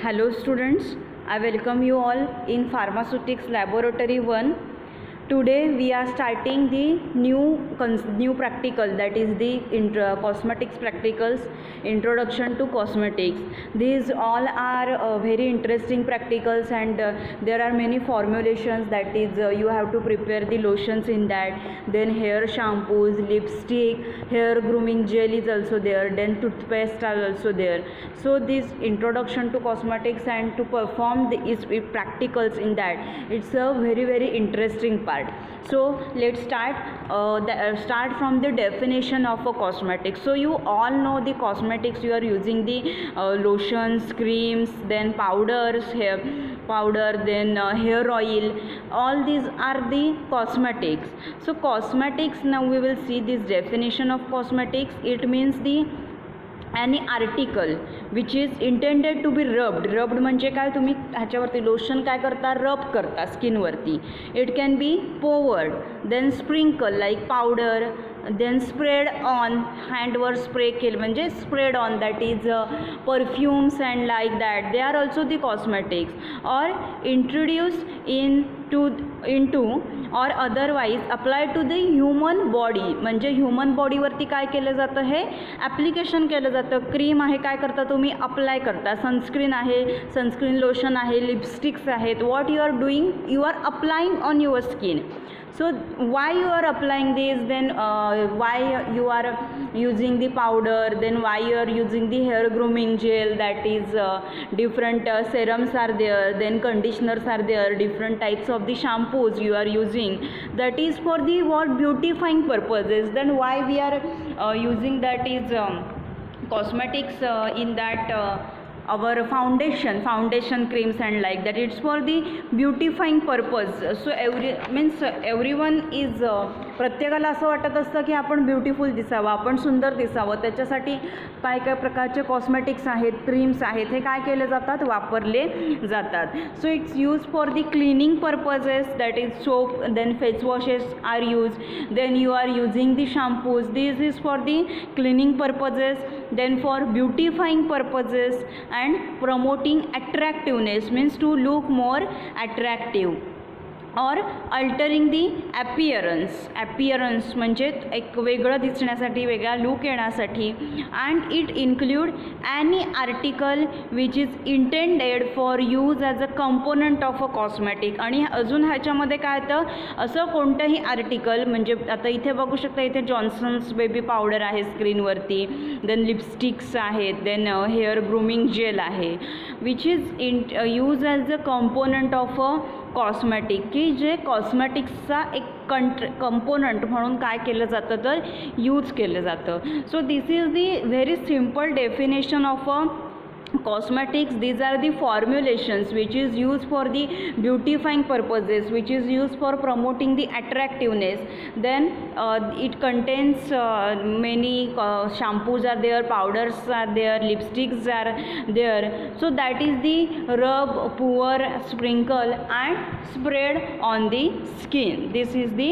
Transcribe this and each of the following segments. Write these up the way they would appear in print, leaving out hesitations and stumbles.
Hello students, I welcome you all in Pharmaceutics Laboratory 1. Today we are starting the new practical, that is the cosmetics practicals, introduction to cosmetics. These all are very interesting practicals, and there are many formulations, that is you have to prepare the lotions in that, then hair shampoos, lipstick, hair grooming gel is also there, then toothpaste are also there. So this introduction to cosmetics and to perform the practicals in that, it's a very interesting part. So let's start from the definition of a cosmetics. So you all know the cosmetics, you are using the lotions, creams, then powders, hair powder, then hair oil, all these are the cosmetics. So cosmetics, now we will see this definition of cosmetics. It means the any article which is intended to be rubbed म्हणजे काय, तुम्ही ह्याच्यावरती lotion काय करता, rub करता स्किनवरती. It can be powdered, then sprinkle like powder, then spread on, हँडवर spray केलं म्हणजे spread on, that is perfumes and like that, they are also the cosmetics. Or introduce into or otherwise apply to the human body, म्हणजे human बॉडीवरती काय केलं जातं, हे application केलं जातं. क्रीम आहे, काय करता तुम्ही, अप्लाय करता. सनस्क्रीन आहे, सनस्क्रीन लोशन आहे, लिपस्टिक्स आहेत. What you are doing, you are applying on your skin. So why you are applying this, then why you are using the powder, then why you are using the hair grooming gel, that is different serums are there, then conditioners are there, different types of the shampoos you are using, that is for the what, beautifying purposes. Then why we are using that is cosmetics in that our foundation creams and like that, it's for the beautifying purpose. So everyone is प्रत्येकाला असं वाटत असतं की आपण beautiful दिसावं, आपण सुंदर दिसावं. त्याच्यासाठी काय काय प्रकारचे कॉस्मेटिक्स आहेत, क्रीम्स आहेत, हे काय केले जातात, वापरले जातात. So it's use for the cleaning purposes, that is soap, then face washes are use, then you are using the shampoos, this is for the cleaning purposes, then for beautifying purposes and promoting attractiveness, means to look more attractive, or altering the appearance म्हणजे एक वेगळं दिसण्यासाठी, वेगळा look येण्यासाठी. and it include any article which is intended for use as a component of a cosmetic. आणि अजून ह्याच्यामध्ये काय येतं, असं कोणतंही आर्टिकल, म्हणजे आता इथे बघू शकता, इथे जॉन्सन्स बेबी पावडर आहे स्क्रीनवरती, देन लिपस्टिक्स आहेत, देन हेअर ग्रूमिंग जेल आहे, which is use as a component of a cosmetic, की जे कॉस्मेटिक्सचा एक कंपोनंट म्हणून काय केलं जातं, तर यूज केलं जातं. सो this is the very simple definition of a cosmetics. These are the formulations which is used for the beautifying purposes, which is used for promoting the attractiveness. Then it contains many shampoos are there, powders are there, lipsticks are there. So that is the rub, pour, sprinkle and spread on the skin. This is the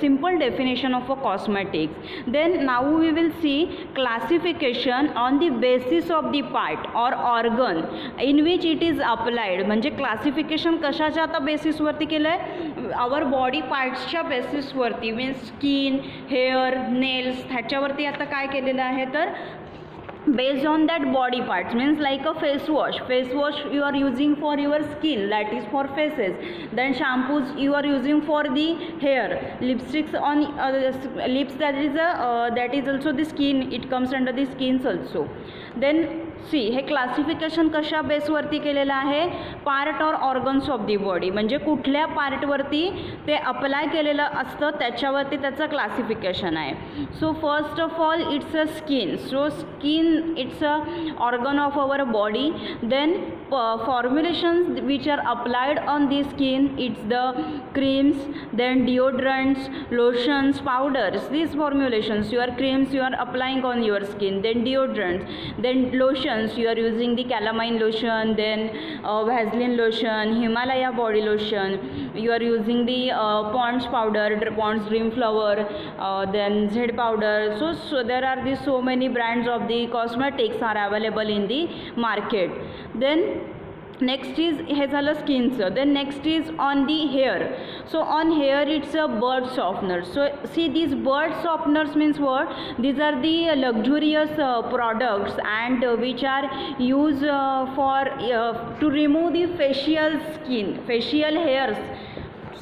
simple definition of a cosmetics. Then now we will see classification on the basis of the part or organ in which it is applied. म्हणजे classification कशाच्या आता बेसिसवरती केलं आहे, our body पार्ट्सच्या बेसिसवरती, means skin, hair, nails, ह्याच्यावरती आता काय केलेलं आहे, तर based on that body parts, means like a face wash you are using for your skin, that is for faces. Then shampoos you are using for the hair, lipsticks on lips, that is also the skin, it comes under the skins also. Then see हे classification कशा बेसवरती केलेलं आहे, part और organs of the body, म्हणजे कुठल्या पार्टवरती ते apply केलेलं असतं त्याच्यावरती त्याचं क्लासिफिकेशन आहे. So first of all it's a skin. So skin it's a organ of our body. Then formulations which are applied on the skin, it's the creams, then deodorants, lotions, powders. These formulations, your creams you are applying on your skin, then deodorants, then lotions you are using the calamine lotion, then Vaseline lotion, Himalaya body lotion, you are using the Pond's powder, Pond's Dream Flower, then Z powder. So there are the so many brands of the cosmetics are available in the market. Then next is हे झालं स्किनचं. then next is on the hair. so on hair it's a bird softener. so see these bird softeners means what? These are the luxurious products and which are used for to remove the facial hairs.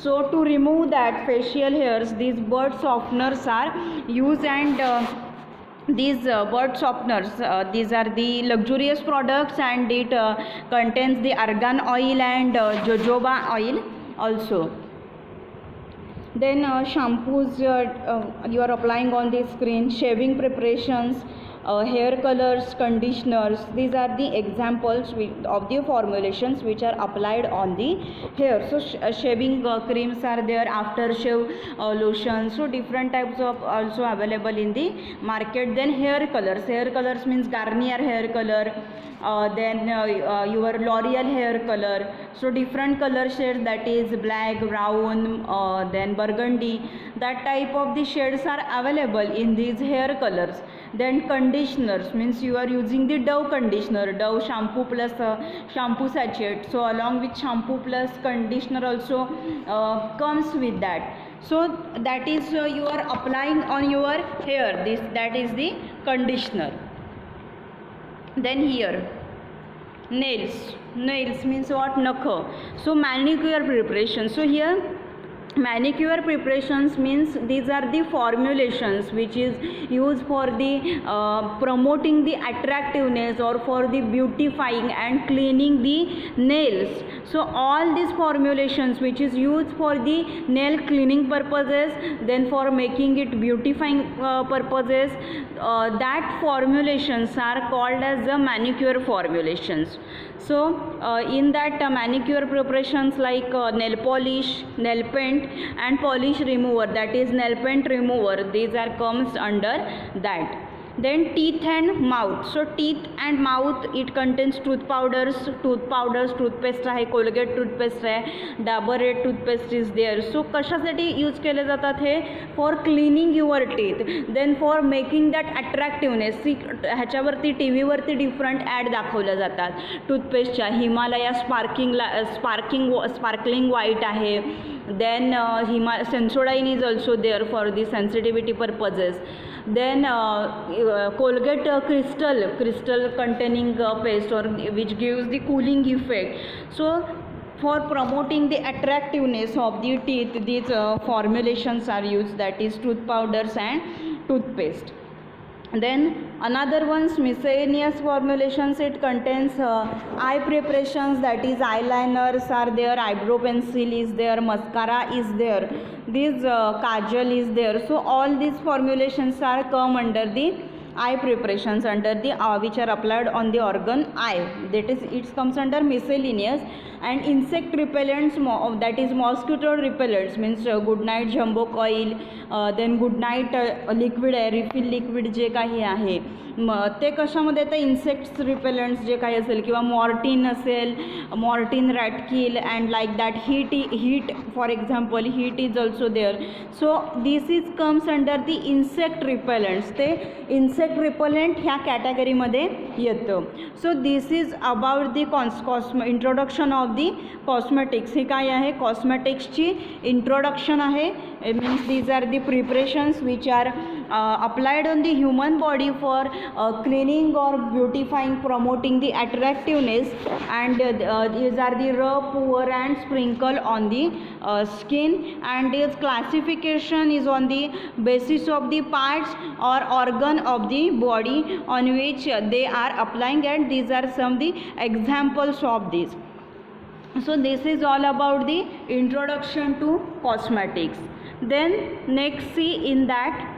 so to remove that facial hairs, these bird softeners are used, and these bird softeners, these are the luxurious products, and it contains the argan oil and jojoba oil also. then shampoos you are applying on the screen, shaving preparations, hair colors, conditioners. These are the examples of the formulations which are applied on the hair. so shaving creams are there, after shave lotions. so different types of also available in the market. then hair colors means Garnier hair color, then your L'Oreal hair color. so different color shades, that is black, brown, then burgundy, that type of the shades are available in these hair colors. then conditioners means you are using the Dove conditioner, Dove shampoo plus shampoo sachet. so along with shampoo plus conditioner also comes with that. so that is you are applying on your hair, that is the conditioner. then here nails means what? Nakha. so manicure preparation. so here manicure preparations means these are the formulations which is used for the promoting the attractiveness or for the beautifying and cleaning the nails. so all these formulations which is used for the nail cleaning purposes, then for making it beautifying purposes, that formulations are called as the manicure formulations. so in that manicure preparations like nail polish, nail paint and polish remover, that is nail paint remover, these are comes under that. then teeth and mouth. so teeth and mouth, it contains toothpowders, toothpaste आहे, Colgate toothpaste आहे, Dabur Red toothpaste is there. so कशासाठी use केले जातात हे? For cleaning your teeth, then for making that attractiveness. ह्याच्यावरती टी व्हीवरती different ad दाखवल्या जातात टूथपेस्टच्या. हिमालया स्पार्कलिंग व्हाईट आहे. then Sensodyne is also there for the sensitivity purposes. then Colgate crystal containing paste, or which gives the cooling effect. so for promoting the attractiveness of the teeth, these formulations are used, that is tooth powders and toothpaste. then another one's miscellaneous formulations, it contains eye preparations, that is eyeliners are there, eyebrow pencil is there, mascara is there, this kajal is there. so all these formulations are come under the eye preparations, under the which are applied on the organ eye, that is it comes under miscellaneous. and insect repellents, that is mosquito repellents means good night jumbo coil, then good night liquid आहे, refill liquid जे काही आहे ते कशामध्ये येतं? Insects रिपेलंट्स जे काही असेल, किंवा Mortein असेल, Mortein Ratkil and like that. Hit for example, Hit is also there. So this is comes under the insect repellents, ते इन्सेक्ट रिपेलंट ह्या कॅटेगरीमध्ये येतं. So this is about the introduction of the cosmetics. हे काय आहे? कॉस्मेटिक्सची introduction आहे. Means these are the preparations which are applied on the human body for cleaning or beautifying, promoting the attractiveness, and these are the rub, pour and sprinkle on the skin, and its classification is on the basis of the parts or organ of the body on which they are applying, and these are some the examples of this. So this is all about the introduction to cosmetics. Then next see in that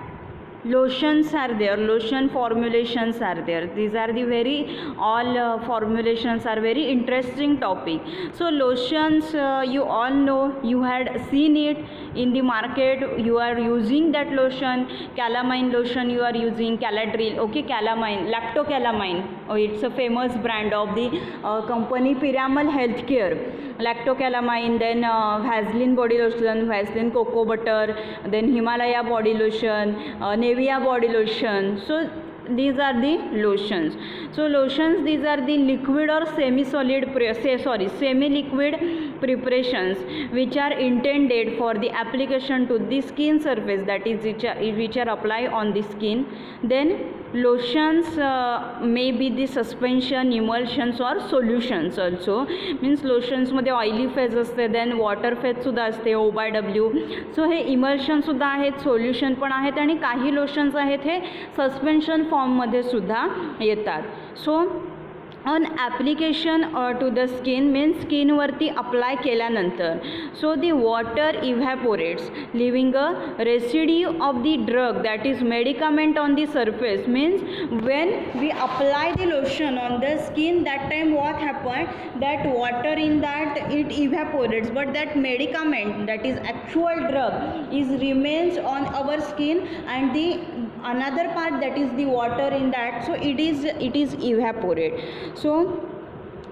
lotions are there, lotion formulations are there. These are the very all formulations are very interesting topic. So lotions, you all know, you had seen it in the market, you are using that lotion. Calamine lotion you are using, Caladril, okay, Calamine, Lactocalamine, oh, it's a famous brand of the company Piramal Healthcare. Lactocalamine, then Vaseline body lotion, Vaseline cocoa butter, then Himalaya body lotion, Nivea body lotion. So these are the lotions. So lotions, these are the liquid or semi-solid, semi-liquid preparations which are intended for the application to the skin surface, that is which are applied on the skin. Then lotions may be the suspension, emulsions or solutions also. Means lotions मध्ये oily phase असते, then water phase सुद्धा असते OYW. सो हे emulsion सुद्धा आहेत, solution पण आहेत आणि काही लोशन्स आहेत हे सस्पेन्शन फॉर्ममध्ये सुद्धा येतात. So on application to the skin means स्किनवरती अप्लाय केल्यानंतर so the water evaporates leaving a residue of the drug that is medicament on the surface. Means when we apply the lotion on the skin, that time what happen, that water in that it evaporates, but that medicament, that is actual drug, is remains on our skin, and the another part, that is the water in that, so it is evaporate. So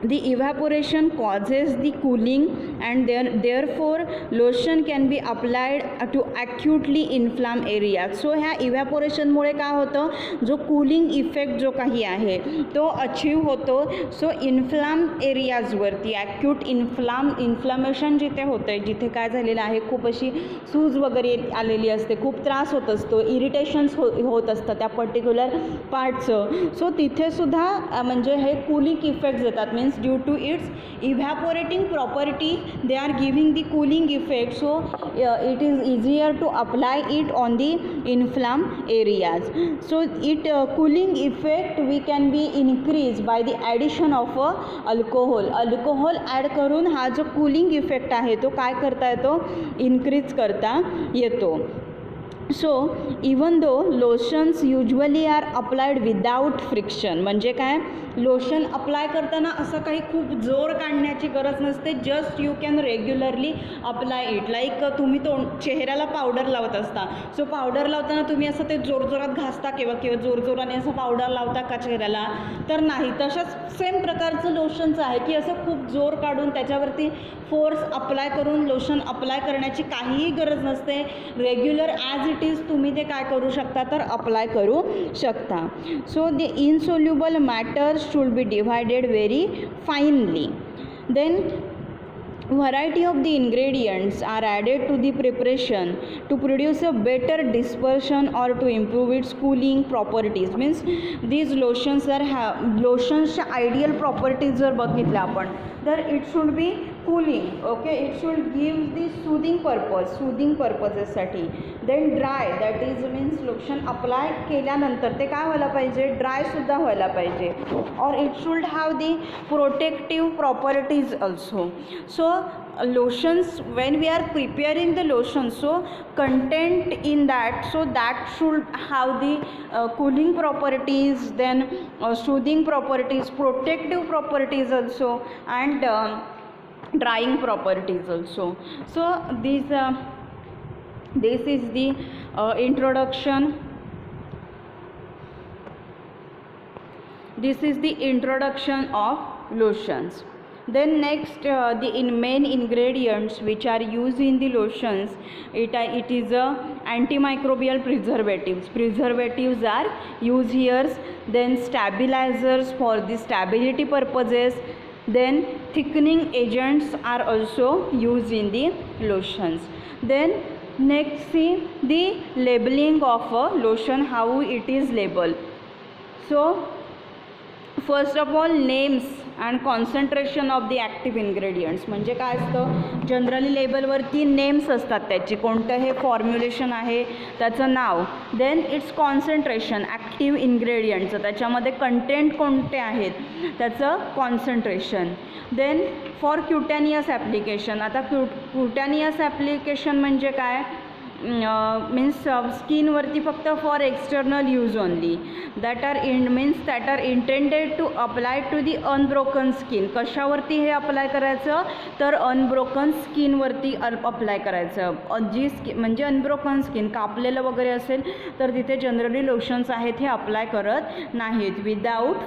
the evaporation causes the cooling, and therefore lotion can be applied to acutely inflamed areas. So ह्या evaporation मुळे काय होतं, जो cooling effect जो काही आहे तो achieve होतो. सो इन्फ्लाम एरियाजवरती acute inflammation जिथे होतं आहे, जिथे काय झालेलं आहे, खूप अशी सूज वगैरे आलेली असते, खूप त्रास होत असतो, इरिटेशन्स होत असतं त्या पर्टिक्युलर पार्टचं. सो तिथेसुद्धा म्हणजे हे कूलिंग इफेक्ट्स येतात. Means due to its evaporating property they are giving the cooling effect. So it is easier to apply it on the inflamed areas. So it cooling effect we can be increased by the addition of alcohol add करून हा जो cooling effect आहे तो काय करता येतो, increase करता येतो. So even though lotions usually are applied without friction. म्हणजे काय, लोशन अप्लाय करताना असं काही खूप जोर काढण्याची गरज नसते. Just you can regularly apply it. Like तुम्ही चेहऱ्याला पावडर लावत असता, सो पावडर लावताना तुम्ही असं ते जोरजोरात घासता किंवा जोरजोराने असं पावडर लावता का चेहऱ्याला, तर नाही. तशाच सेम प्रकारचं लोशनचं आहे की असं खूप जोर काढून त्याच्यावरती फोर्स अप्लाय करून लोशन अप्लाय करण्याची काहीही गरज नसते. रेग्युलर ॲज इट इज तुम्ही ते काय करू शकता, तर अप्लाय करू शकता. So the insoluble matters should be divided very finely. Then variety of the ingredients are added to the preparation to produce a better dispersion or to improve its cooling properties. Means these lotions are lotions ideal properties जर बघितल्या आपण तर it should be cooling, okay, it should give the soothing purposes साठी. Then dry, that is means lotion apply केल्यानंतर ते काय व्हायला पाहिजे, ड्राय सुद्धा व्हायला पाहिजे. or it should have the protective properties also. So lotions, when we are preparing the lotion, so content in that, so that should have the cooling properties, then soothing properties, protective properties also, and drying properties also. So this is the introduction. This is the introduction of lotions. Then next the main ingredients which are used in the lotions, it is a antimicrobial preservatives are used here. Then stabilizers for the stability purposes. Then thickening agents are also used in the lotions. Then next see the labeling of a lotion, how it is labeled. So first of all names and concentration of the active ingredients. म्हणजे काय असतं, generally लेबलवरती names असतात त्याची, कोणतं हे formulation आहे त्याचं नाव. Then its concentration active इन्ग्रेडियंटचं, त्याच्यामध्ये कंटेंट कोणते आहेत त्याचं concentration. Then for cutaneous application. आता क्युटॅनियस ॲप्लिकेशन म्हणजे काय, मीन्स स्किनवरती फक्त for external use only, that are intended to apply to the unbroken skin. कशावरती हे अप्लाय करायचं तर अनब्रोकन स्किनवरती अप्लाय करायचं. जी म्हणजे अनब्रोकन स्किन कापलेलं वगैरे असेल तर तिथे जनरली लोशन्स आहेत हे अप्लाय करत नाहीत. विदाऊट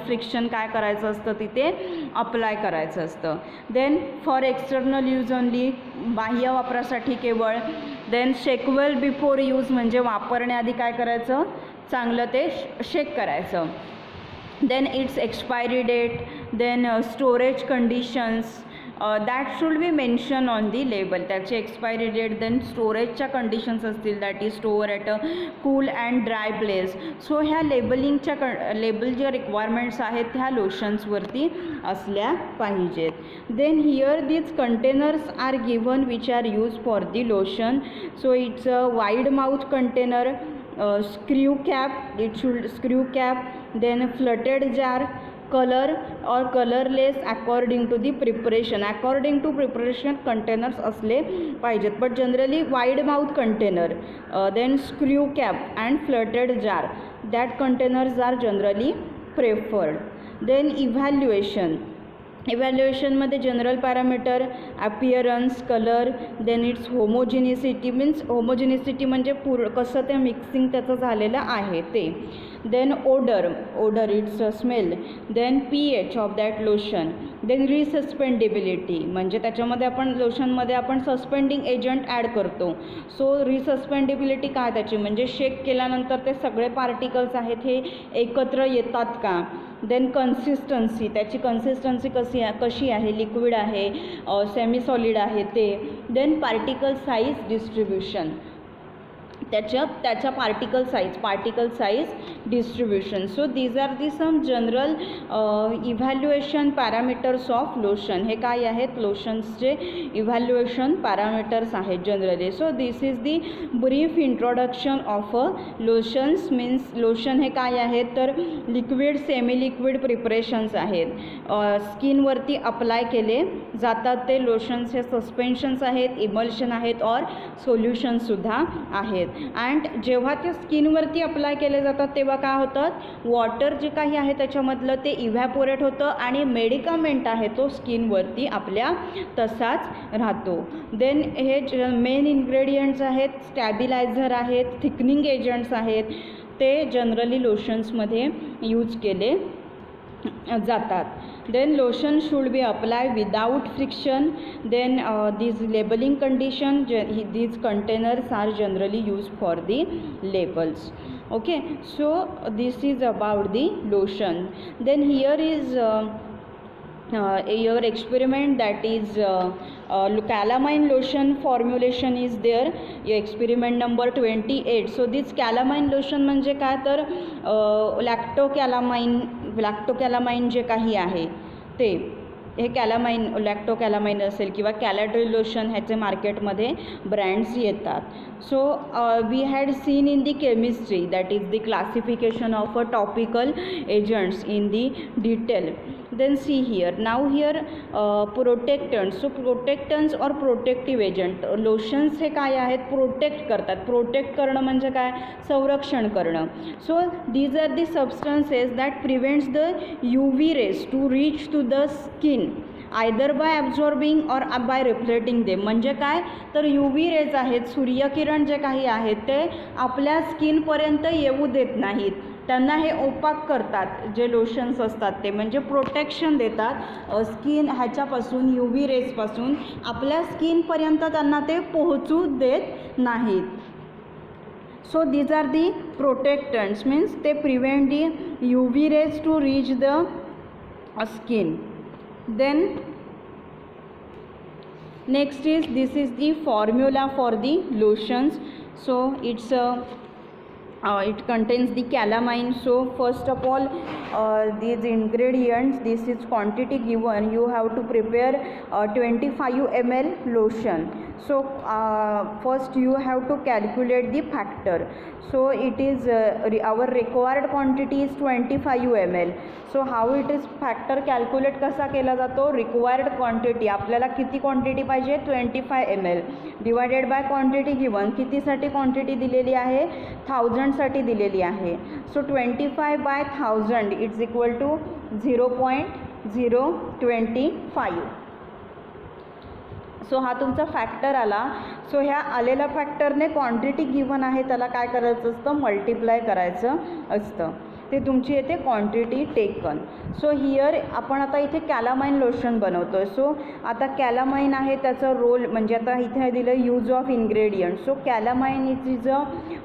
फ्रिक्शन काय करायचं असतं तिथे अप्लाय करायचं असतं. Then for external use only, बाह्य वापरासाठी केवळ. Then shake well before use, म्हणजे वापरण्याआधी काय करायचं चांगलं ते शेक करायचं. Then its expiry date, then storage conditions that should be mention on the label. त्याची एक्सपायरी डेट, देन स्टोरेजच्या कंडिशन्स असतील, that is store at a cool and dry place. So ह्या लेबल ज्या रिक्वायरमेंट्स आहेत ह्या लोशन्सवरती असल्या पाहिजेत. Then here these containers are given which are use for the lotion. So it's a wide mouth container, screw cap, it should screw cap, then flooded jar, color or colorless according to the preparation. According to preparation containers असले पाहिजेत, but generally wide mouth container, then screw cap and flooded jar, that containers are generally preferred. Then इव्हॅल्युएशनमध्ये general parameter, appearance, colour, then its homogeneity, means homogeneity म्हणजे कसं ते mixing त्याचं झालेलं आहे ते. Then odour its smell. Then pH of that lotion. Then resuspendability, म्हणजे त्याच्यामध्ये आपण लोशनमध्ये आपण सस्पेंडिंग एजंट ॲड करतो. सो रिसस्पेंडेबिलिटी काय त्याची, म्हणजे शेक केल्यानंतर ते सगळे पार्टिकल्स आहेत हे एकत्र येतात का. देन कन्सिस्टन्सी, त्याची कन्सिस्टन्सी कशी आहे, लिक्विड आहे, सेमी सॉलिड आहे ते. देन पार्टिकल साईज डिस्ट्रीब्युशन, त्याच्या particle size distribution. So these are the some general evaluation parameters of lotion. हे काय आहेत लोशन्सचे इव्हॅल्युएशन पॅरामीटर्स आहेत generally. So this is the brief introduction of a lotions. Means lotion हे काय आहेत तर लिक्विड सेमी लिक्विड प्रिपरेशन्स आहेत, स्किनवरती अप्लाय केले जातात ते लोशन्स. हे सस्पेन्शन्स आहेत, इमल्शन आहेत और सोल्युशनसुद्धा आहेत. अँड जेव्हा ते स्किनवरती अप्लाय केले जातात तेव्हा काय होतं, वॉटर जे काही आहे त्याच्यामधलं ते इव्हॅपोरेट होतं आणि मेडिकामेंट आहे तो स्किनवरती आपल्या तसाच राहतो. देन हे मेन इन्ग्रेडियंट्स आहेत, स्टॅबिलायझर आहेत, थिकनिंग एजंट्स आहेत, ते जनरली लोशन्समध्ये यूज केले जातात. Then lotion should be applied without friction. Then these labeling condition, these containers are generally used for the labels. Okay, so this is about the lotion. Then here is your experiment, that is calamine lotion formulation is there. Your experiment number 28. So this calamine lotion म्हणजे काय तर लॅक्टोकॅलामाइन जे काही आहे ते, हे लॅक्टोकॅलामाइन असेल किंवा कॅलाड्रिल lotion ह्याचे मार्केटमध्ये ब्रँड्स येतात. So we had seen in the chemistry, that is the classification of a topical agents in the detail. Then see here, now here protectants. So protectants or protective agent, lotions हे काय आहेत protect करतात. Protect करणं म्हणजे काय, संरक्षण करणं. So these are the substances that prevents the UV rays to reach to the skin either by absorbing or by reflecting them. म्हणजे काय तर UV रेज आहेत, सूर्यकिरण जे काही आहेत ते आपल्या स्किनपर्यंत येऊ देत नाहीत, त्यांना हे ओपाक करतात. जे लोशन्स असतात ते म्हणजे प्रोटेक्शन देतात स्किन ह्याच्यापासून, UV रेजपासून आपल्या स्किनपर्यंत त्यांना ते पोहोचू देत नाहीत. So these are the protectants, means ते prevent the UV rays to reach the skin. Then next is, this is the formula for the lotions. So it's it contains the calamine. So first of all these ingredients, this is quantity given, you have to prepare 25 ml lotion. So first you have to calculate the factor. So it is our required quantity is 25 ml. So how it is factor calculate कसा केला जातो, required quantity आपल्याला किती quantity पाहिजे 25 ml divided by quantity given, कितीसाठी quantity दिलेली आहे 1000साठी दिलेली आहे. So 25 by 1000 it's equal to 0.025. सो हा तुमचा फॅक्टर आला. सो ह्या आलेल्या फॅक्टरने क्वांटिटी गिवन आहे त्याला काय करायचं असतं, मल्टिप्लाय करायचं असतं. ते तुमची येते क्वांटिटी टेकन. सो हियर आपण आता इथे कॅलामाइन लोशन बनवतो आहे. सो आता कॅलामाइन आहे त्याचा रोल म्हणजे आता इथे दिलं use of ingredient. So calamine is a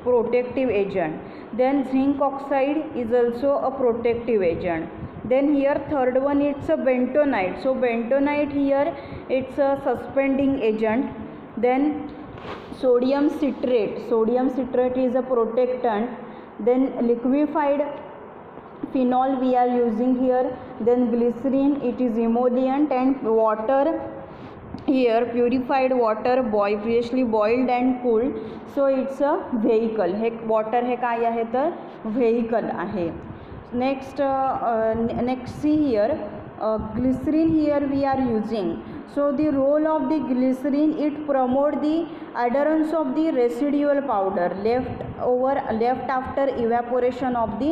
protective agent. Then zinc oxide is also a protective agent. Then here third one it's a bentonite. So bentonite here it's a suspending agent. Then sodium citrate. Sodium citrate is a protectant. Then liquefied phenol we are using here. Then glycerin, it is emollient. And water here purified water previously boiled and cooled. So it's a vehicle. हे water हे काय आहे तर vehicle आहे. Next see here glycerin here we are using. So the role of the glycerin, it promote the adherence of the residual powder left after evaporation of the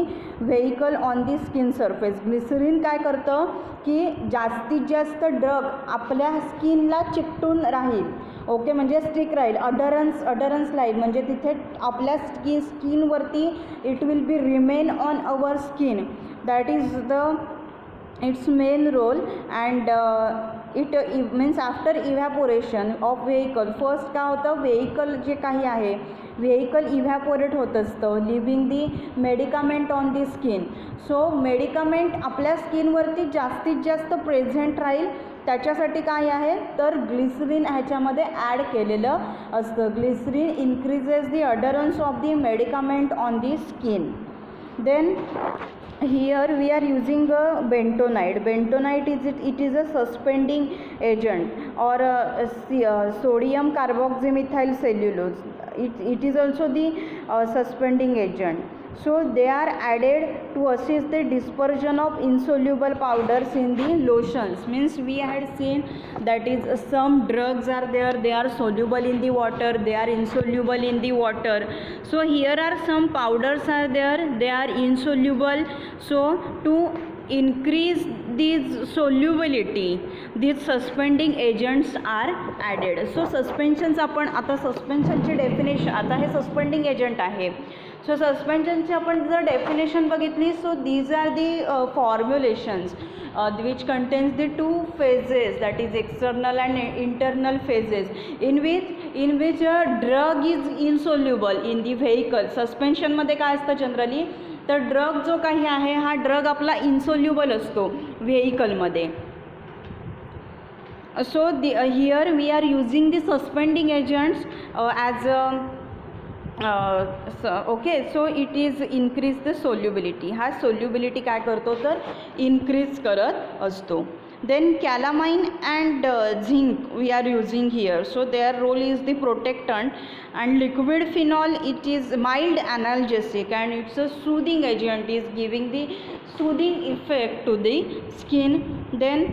vehicle on the skin surface. glycerin काय करतं की जास्तीत जास्त drug आपल्या स्किनला चिकटून राहील. Okay म्हणजे stick राहील, अडरन्स राहील म्हणजे तिथे आपल्या स्किनवरती it will be remain on our skin. That is its main role. And it means after evaporation of vehicle first काय होतं, व्हेकल जे काही आहे व्हेकल इव्हॅपोरेट होत असतं living the medicament on the skin. So medicament आपल्या स्किनवरती जास्तीत जास्त present राहील त्याच्यासाठी काय आहे तर ग्लिसरीन ह्याच्यामध्ये ॲड केलेलं असतं. Glycerin increases the adherence of the medicament on the skin. Then here we are using a bentonite. Bentonite it is a suspending agent or sodium carboxymethyl cellulose. It is also the suspending agent. So they are added to assist the dispersion of insoluble powders in the lotions. Means we had seen that is some drugs are there, they are soluble in the water, they are insoluble in the water. So here are some powders are there, they are insoluble. So to increase this solubility these suspending agents are added. So suspensions आपण आता सस्पेन्शनची definition, आता हे suspending agent आहे. सो सस्पेन्शनची आपण जर definition बघितली so these are the formulations which contains the two phases, that is external and internal phases, in which a drug is insoluble in the vehicle. Suspension मध्ये काय असतं जनरली तर drug जो काही आहे हा ड्रग आपला इन्सोल्युबल असतो व्हेकलमध्ये. So here we are using the suspending agents as okay. So it is increase the solubility. हा सोल्युबिलिटी काय करतो तर इन्क्रीज करत असतो. Then calamine and zinc we are using here. So their role is the protectant, and liquid phenol it is mild analgesic and it's a soothing agent, is giving the soothing effect to the skin. Then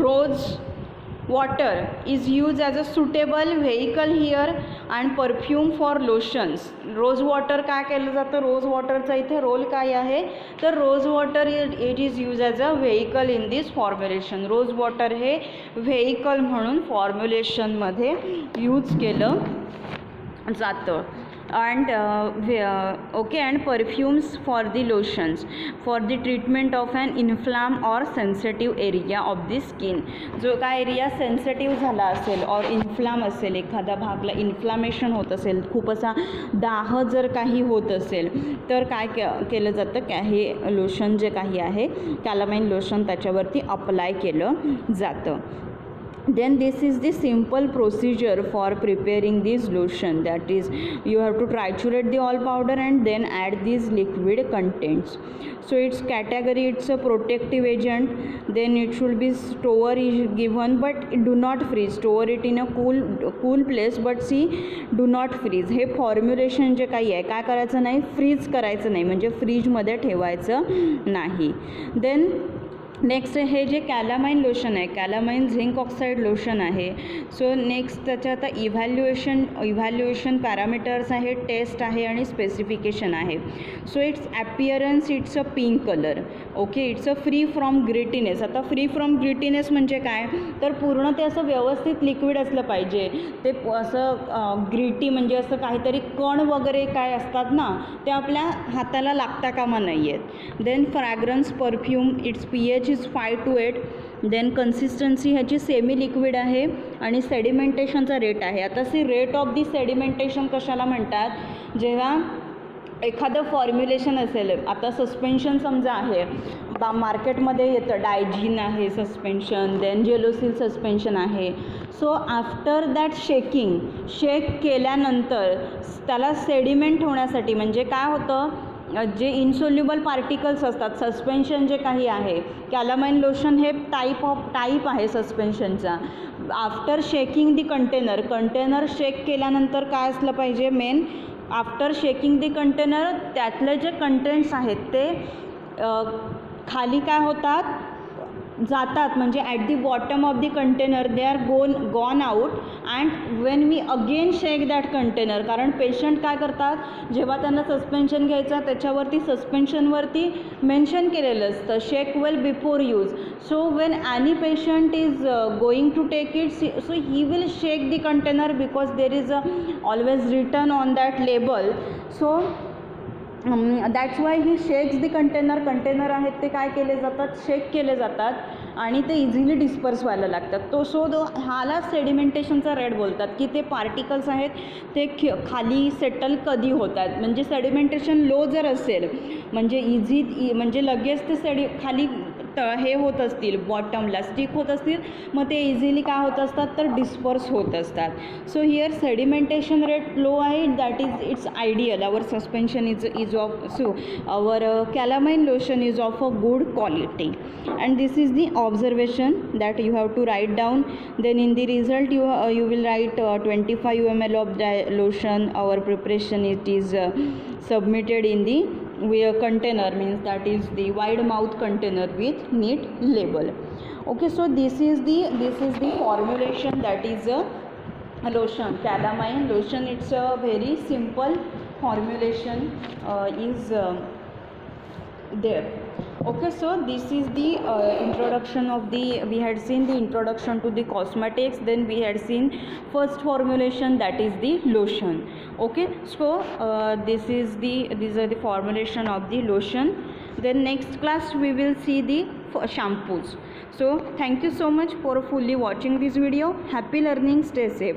rose water is used as a suitable vehicle here and perfume for lotions. Rose water काय केलं जातं, रोज वॉटरचा इथे role काय आहे तर rose water it is use as a vehicle in this formulation. Rose water हे vehicle म्हणून फॉर्म्युलेशनमध्ये यूज केलं जातं. and okay, and perfumes for the lotions for the treatment of an inflamed or sensitive area of the skin. जो काय area sensitive झाला असेल और इन्फ्लाम असेल, एखाद्या भागला इन्फ्लामेशन होत असेल, खूप असा दाह जर काही होत असेल तर काय केलं जातं काय हे लोशन जे काही आहे कॅलामाइन लोशन त्याच्यावरती अप्लाय केलं जातं. then this is the simple procedure for preparing this lotion, that is you have to triturate the all powder and then add these liquid contents. So its category, it's a protective agent, then it should be store is given, but do not freeze, store it in a cool place, but see do not freeze. हे formulation जे काही आहे काय करायचं नाही, freeze करायचं नाही, म्हणजे फ्रीजमध्ये ठेवायचं नाही. देन नेक्स्ट हे जे कॅलामाइन लोशन आहे, कॅलामाइन झिंक ऑक्साईड लोशन आहे. सो नेक्स्ट त्याच्या आता इव्हॅल्युएशन पॅरामीटर्स आहे, टेस्ट आहे आणि स्पेसिफिकेशन आहे. So its appearance, it's a pink colour. Okay, it's a free from grittiness. आता फ्री फ्रॉम ग्रिटीनेस म्हणजे काय, तर पूर्ण ते असं व्यवस्थित लिक्विड असलं पाहिजे. ते असं ग्रिटी म्हणजे असं काहीतरी कण वगैरे काय असतात ना, ते आपल्या हाताला लागता कामा नाही आहेत. Then fragrance, perfume, it's pH is 5 to 8. Then consistency ह्याची सेमी लिक्विड आहे आणि सेडिमेंटेशनचा रेट आहे. आता see rate of the sedimentation कशाला म्हणतात, जेव्हा एखादं फॉर्म्युलेशन असेल, आता सस्पेन्शन समजा आहे, मार्केटमध्ये येतं डायजीन आहे सस्पेन्शन, देन जेलोसिल सस्पेन्शन आहे. सो आफ्टर दॅट शेक केल्यानंतर त्याला सेडिमेंट होण्यासाठी, म्हणजे काय होतं, जे इन्सोल्युबल पार्टिकल्स असतात, सस्पेन्शन जे काही आहे, कॅलामाइन लोशन हे टाईप आहे सस्पेन्शनचा. आफ्टर शेकिंग दी कंटेनर शेक केल्यानंतर काय असलं पाहिजे, मेन आफ्टर शेकिंग दी कंटेनर त्यातले जे कंटेंट्स आहेत ते खाली काय होतात, जातात, म्हणजे at the bottom of the container they are gone out. And when we again shake that container, कारण पेशंट काय करतात, जेव्हा त्यांना सस्पेन्शन घ्यायचं त्याच्यावरती सस्पेन्शनवरती मेन्शन केलेलं असतं shake well before use. So when any patient is going to take it, so he will shake the container because there is always written on that label. So that's why he shakes the container आहेत ते काय केले जातात, shake केले जातात आणि ते easily disperse व्हायला लागतात. ह्याला सेडिमेंटेशनचा रेट बोलतात, की ते पार्टिकल्स आहेत ते खाली सेटल कधी होतात. म्हणजे सेडिमेंटेशन लो जर असेल, म्हणजे म्हणजे लगेच ते खाली हे होत असतील, बॉटमला स्टिक होत असतील, मग ते इझिली काय होत असतात, तर डिस्पर्स होत असतात. So here sedimentation rate low आहे, that is it's ideal. Our suspension is of, so our calamine lotion is of a good quality. And this is the observation that you have to write down. Then in the result you will write 25 ml of lotion. Our preparation, it is submitted in the container, means that is the wide mouth container with neat label. Okay, so this is the formulation, that is a lotion, calamine lotion. It's a very simple formulation is there. Okay, so this is the introduction of the, we had seen the introduction to the cosmetics, then we had seen first formulation, that is the lotion. Okay, so these are the formulation of the lotion. Then next class we will see the shampoos. So thank you so much for fully watching this video. Happy learning, stay safe.